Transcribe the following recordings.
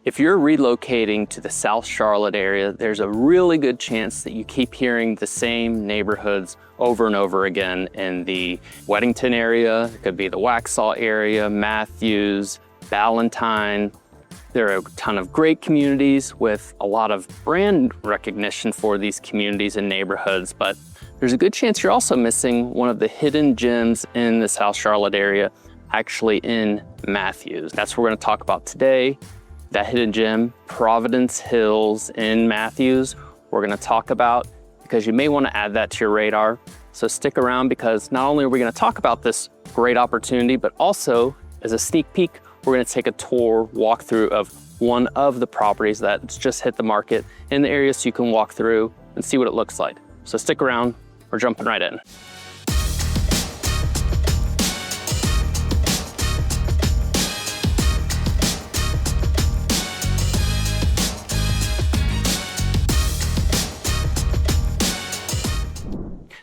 If you're relocating to the South Charlotte area, there's a really good chance that you keep hearing the same neighborhoods over and over again in the Weddington area. It could be the Waxhaw area, Matthews, Ballantyne. There are a ton of great communities with a lot of brand recognition for these communities and neighborhoods, but there's a good chance you're also missing one of the hidden gems in the South Charlotte area, actually in Matthews. That's what we're going to talk about today. That hidden gem, Providence Hills in Matthews, we're going to talk about because you may want to add that to your radar. So stick around because not only are we going to talk about this great opportunity, but also as a sneak peek, we're going to take a tour, walkthrough of one of the properties that's just hit the market in the area so you can walk through and see what it looks like. So stick around, we're jumping right in.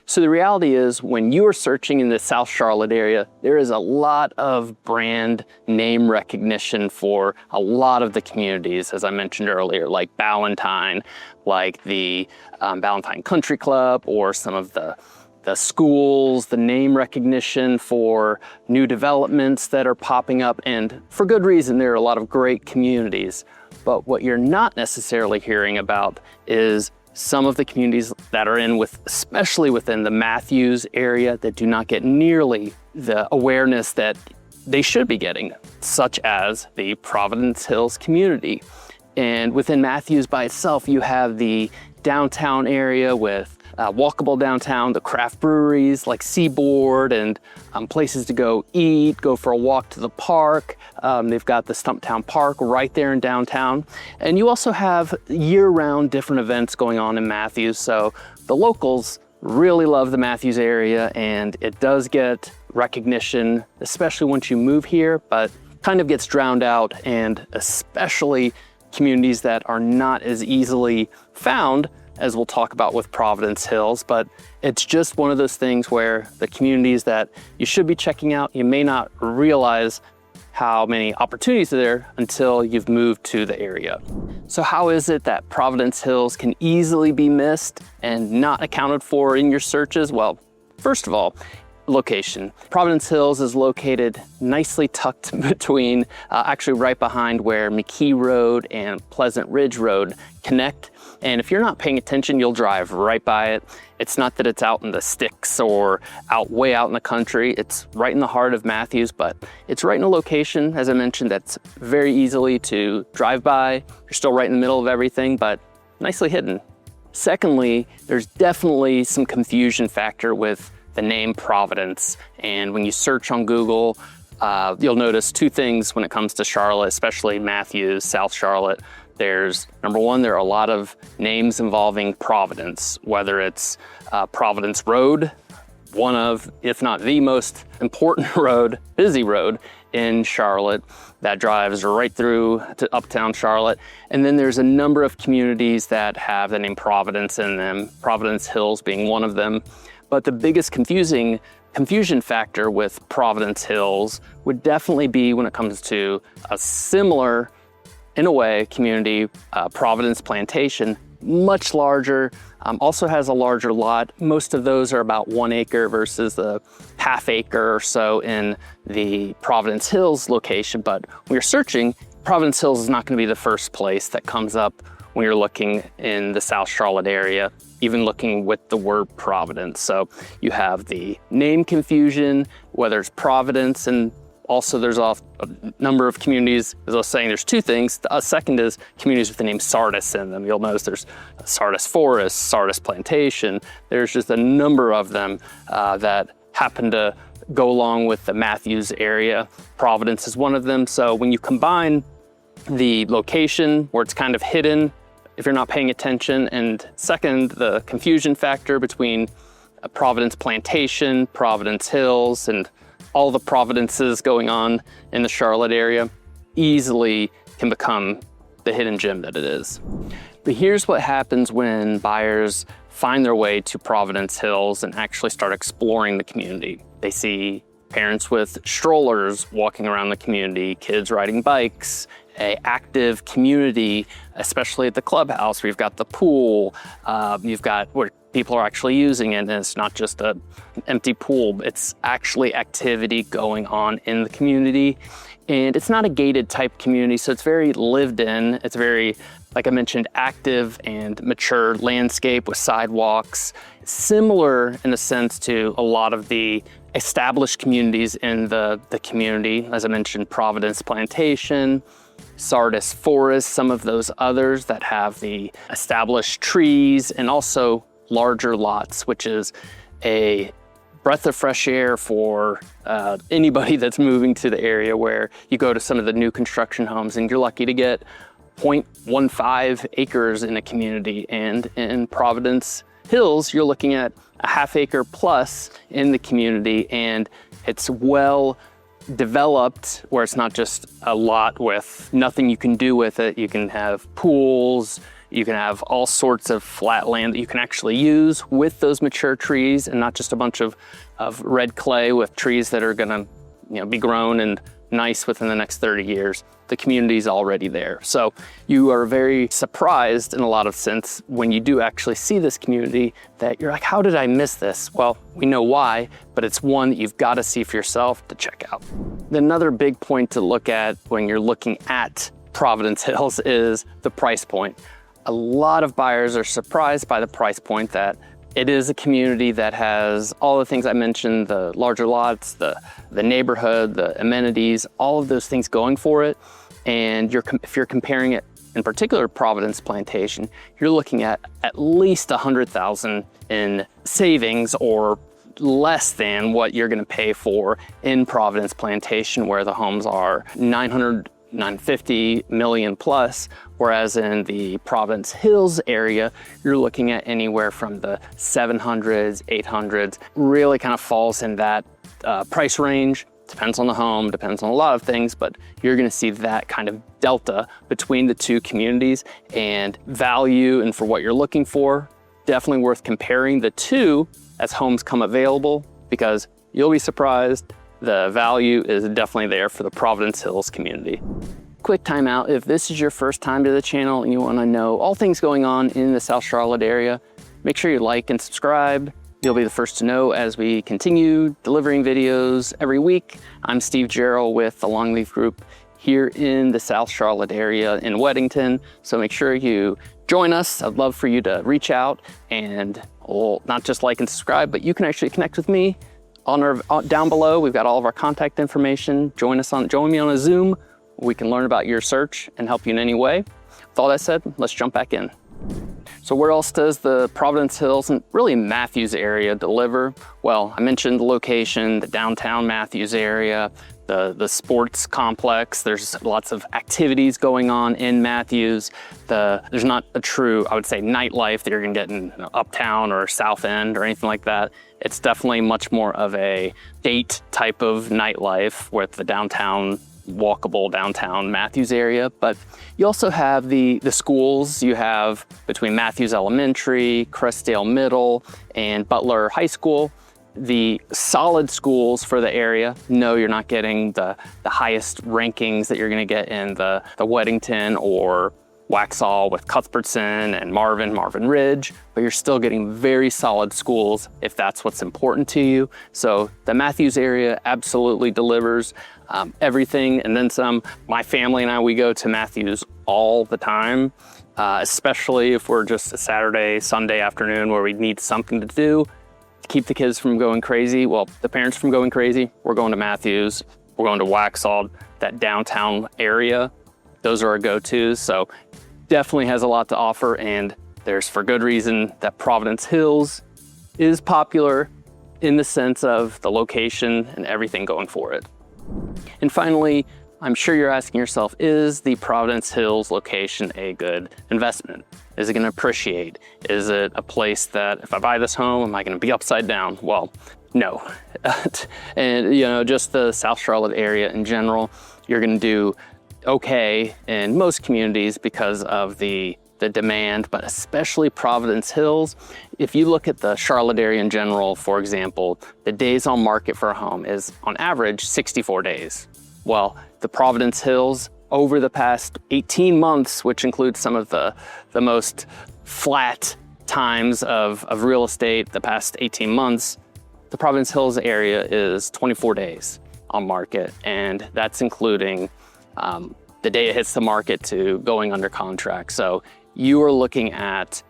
So the reality is when you are searching in the South Charlotte area, there is a lot of brand name recognition for a lot of the communities, as I mentioned earlier, like Ballantyne, like the Ballantyne Country Club, or some of the schools, the name recognition for new developments that are popping up. And for good reason, there are a lot of great communities. But what you're not necessarily hearing about is some of the communities that are especially within the Matthews area, that do not get nearly the awareness that they should be getting, such as the Providence Hills community. And within Matthews by itself, you have the downtown area with walkable downtown, the craft breweries like Seaboard, and places to go eat, go for a walk to the park. They've got the Stumptown Park right there in downtown. And you also have year-round different events going on in Matthews. So the locals really love the Matthews area, and it does get recognition, especially once you move here, but kind of gets drowned out, and especially communities that are not as easily found, as we'll talk about with Providence Hills. But it's just one of those things where the communities that you should be checking out, you may not realize how many opportunities are there until you've moved to the area. So how is it that Providence Hills can easily be missed and not accounted for in your searches? Well, first of all, location. Providence Hills is located nicely tucked between, actually right behind where McKeen Road and Pleasant Ridge Road connect. And if you're not paying attention, you'll drive right by it. It's not that it's out in the sticks or way out in the country. It's right in the heart of Matthews, but it's right in a location, as I mentioned, that's very easily to drive by. You're still right in the middle of everything, but nicely hidden. Secondly, there's definitely some confusion factor with the name Providence. And when you search on Google, you'll notice two things when it comes to Charlotte, especially Matthews, South Charlotte. There's, number one, there are a lot of names involving Providence, whether it's Providence Road, one of, if not the most important road, busy road in Charlotte that drives right through to uptown Charlotte. And then there's a number of communities that have the name Providence in them, Providence Hills being one of them. But the biggest confusion factor with Providence Hills would definitely be when it comes to a similar, in a way, community, Providence Plantation, much larger, also has a larger lot. Most of those are about 1 acre versus the half acre or so in the Providence Hills location. But when you're searching, Providence Hills is not going to be the first place that comes up when you're looking in the South Charlotte area, even looking with the word Providence. So you have the name confusion, whether it's Providence, and also there's a number of communities, as I was saying, there's two things. The second is communities with the name Sardis in them. You'll notice there's Sardis Forest, Sardis Plantation. There's just a number of them that happen to go along with the Matthews area. Providence is one of them. So when you combine the location where it's kind of hidden, if you're not paying attention, and second, the confusion factor between Providence Plantation, Providence Hills, and all the Providences going on in the Charlotte area, easily can become the hidden gem that it is. But here's what happens when buyers find their way to Providence Hills and actually start exploring the community. They see parents with strollers walking around the community, kids riding bikes, a active community, especially at the clubhouse. We've got the pool, you've got where people are actually using it, and it's not just an empty pool, it's actually activity going on in the community. And it's not a gated type community, so it's very lived in. It's very, like I mentioned, active and mature landscape with sidewalks, similar in a sense to a lot of the established communities in the community. As I mentioned, Providence Plantation, Sardis Forest, some of those others that have the established trees and also larger lots, which is a breath of fresh air for anybody that's moving to the area, where you go to some of the new construction homes and you're lucky to get 0.15 acres in a community. And in Providence Hills, you're looking at a ½ acre plus in the community, and it's well developed where it's not just a lot with nothing you can do with it. You can have pools, you can have all sorts of flat land that you can actually use with those mature trees, and not just a bunch of red clay with trees that are gonna be grown and nice within the next 30 years. The community's already there. So you are very surprised in a lot of sense when you do actually see this community that you're like, how did I miss this? Well, we know why, but it's one that you've got to see for yourself to check out. Another big point to look at when you're looking at Providence Hills is the price point. A lot of buyers are surprised by the price point, that it is a community that has all the things I mentioned, the larger lots, the neighborhood, the amenities, all of those things going for it. And if you're comparing it, in particular Providence Plantation, you're looking at least $100,000 in savings, or less than what you're gonna pay for in Providence Plantation, where the homes are 950 million plus, whereas in the Providence Hills area, you're looking at anywhere from the 700s, 800s, really kind of falls in that price range. Depends on the home, depends on a lot of things, but you're gonna see that kind of delta between the two communities, and value, and for what you're looking for, definitely worth comparing the two as homes come available, because you'll be surprised. The value is definitely there for the Providence Hills community. Quick timeout. If this is your first time to the channel and you want to know all things going on in the South Charlotte area, make sure you like and subscribe. You'll be the first to know as we continue delivering videos every week. I'm Steve Jarrell with the Longleaf Group here in the South Charlotte area in Weddington. So make sure you join us. I'd love for you to reach out and not just like and subscribe, but you can actually connect with me down below. We've got all of our contact information. Join me on a Zoom. We can learn about your search and help you in any way. With all that said, let's jump back in. So where else does the Providence Hills and really Matthews area deliver? Well, I mentioned the location, the downtown Matthews area, the sports complex. There's lots of activities going on in Matthews. There's not a true, I would say, nightlife that you're gonna get in Uptown or South End or anything like that. It's definitely much more of a date type of nightlife with the downtown, walkable downtown Matthews area. But you also have the schools. You have between Matthews Elementary, Crestdale Middle, and Butler High School. The solid schools for the area. No, you're not getting the highest rankings that you're gonna get in the Weddington or Waxhaw with Cuthbertson and Marvin Ridge, but you're still getting very solid schools if that's what's important to you. So the Matthews area absolutely delivers everything and then some. My family and I, we go to Matthews all the time, especially if we're just a Saturday, Sunday afternoon where we need something to do to keep the kids from going crazy. Well, the parents from going crazy. We're going to Matthews, we're going to Waxhaw, that downtown area. Those are our go-tos. So definitely has a lot to offer, and there's for good reason that Providence Hills is popular in the sense of the location and everything going for it. And finally, I'm sure you're asking yourself, is the Providence Hills location a good investment? Is it gonna appreciate? Is it a place that if I buy this home, am I gonna be upside down? Well, no. And just the South Charlotte area in general, you're gonna do okay in most communities because of the demand, but especially Providence Hills. If you look at the Charlotte area in general, for example, the days on market for a home is on average 64 days. Well, the Providence Hills over the past 18 months, which includes some of the most flat times of real estate, the past 18 months, the Providence Hills area is 24 days on market. And that's including the day it hits the market to going under contract. So you are looking at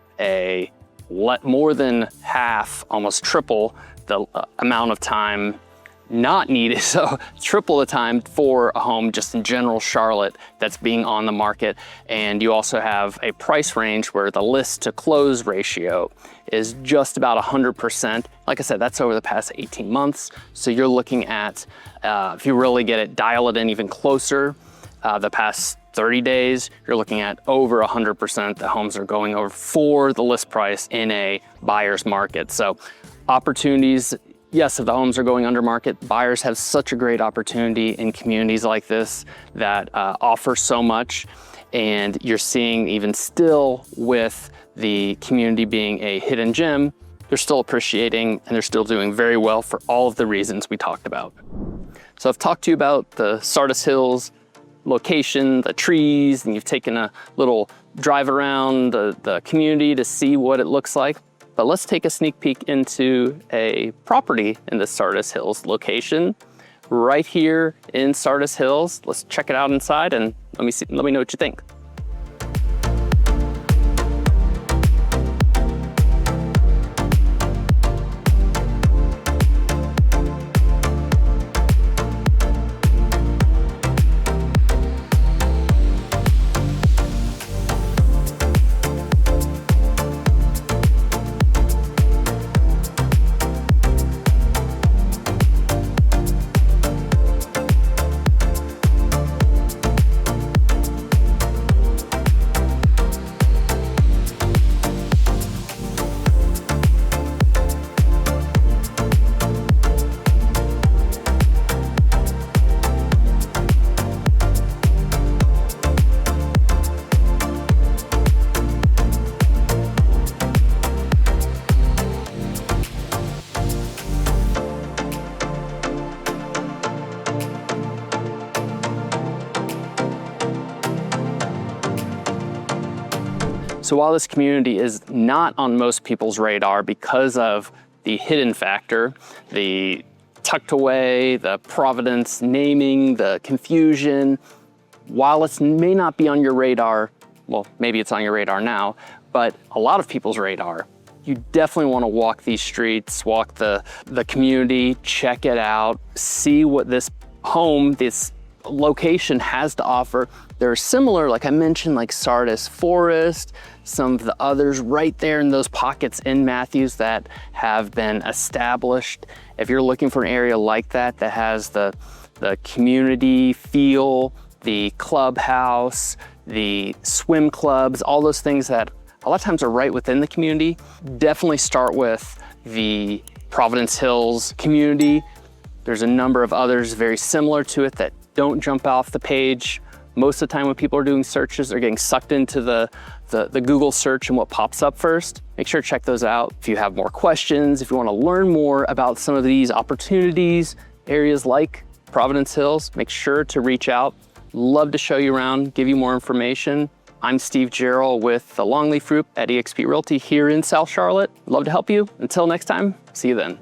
more than half, almost triple the amount of time not needed, so triple the time for a home just in general Charlotte that's being on the market. And you also have a price range where the list to close ratio is just about 100%. Like I said, that's over the past 18 months. So you're looking at, if you really get it, dial it in even closer, the past 30 days, you're looking at over 100% the homes are going over for the list price in a buyer's market. So opportunities, yes, if the homes are going under market, buyers have such a great opportunity in communities like this that offer so much. And you're seeing even still with the community being a hidden gem, they're still appreciating and they're still doing very well for all of the reasons we talked about. So I've talked to you about the Sardis Hills location, the trees, and you've taken a little drive around the community to see what it looks like. But let's take a sneak peek into a property in the Sardis Hills location right here in Sardis Hills. Let's check it out inside and let me know what you think. So while this community is not on most people's radar because of the hidden factor, the tucked away, the Providence naming, the confusion, while it may not be on your radar, well, maybe it's on your radar now, but a lot of people's radar, you definitely want to walk these streets, walk the community, check it out, see what this home, this location has to offer. There are similar, like I mentioned, like Sardis Forest, some of the others right there in those pockets in Matthews that have been established. If you're looking for an area like that, that has the community feel, the clubhouse, the swim clubs, all those things that a lot of times are right within the community, definitely start with the Providence Hills community. There's a number of others very similar to it that don't jump off the page. Most of the time when people are doing searches, they're getting sucked into the Google search and what pops up first. Make sure to check those out. If you have more questions, if you want to learn more about some of these opportunities, areas like Providence Hills, make sure to reach out. Love to show you around, give you more information. I'm Steve Jarrell with the Longleaf Group at eXp Realty here in South Charlotte. Love to help you. Until next time, see you then.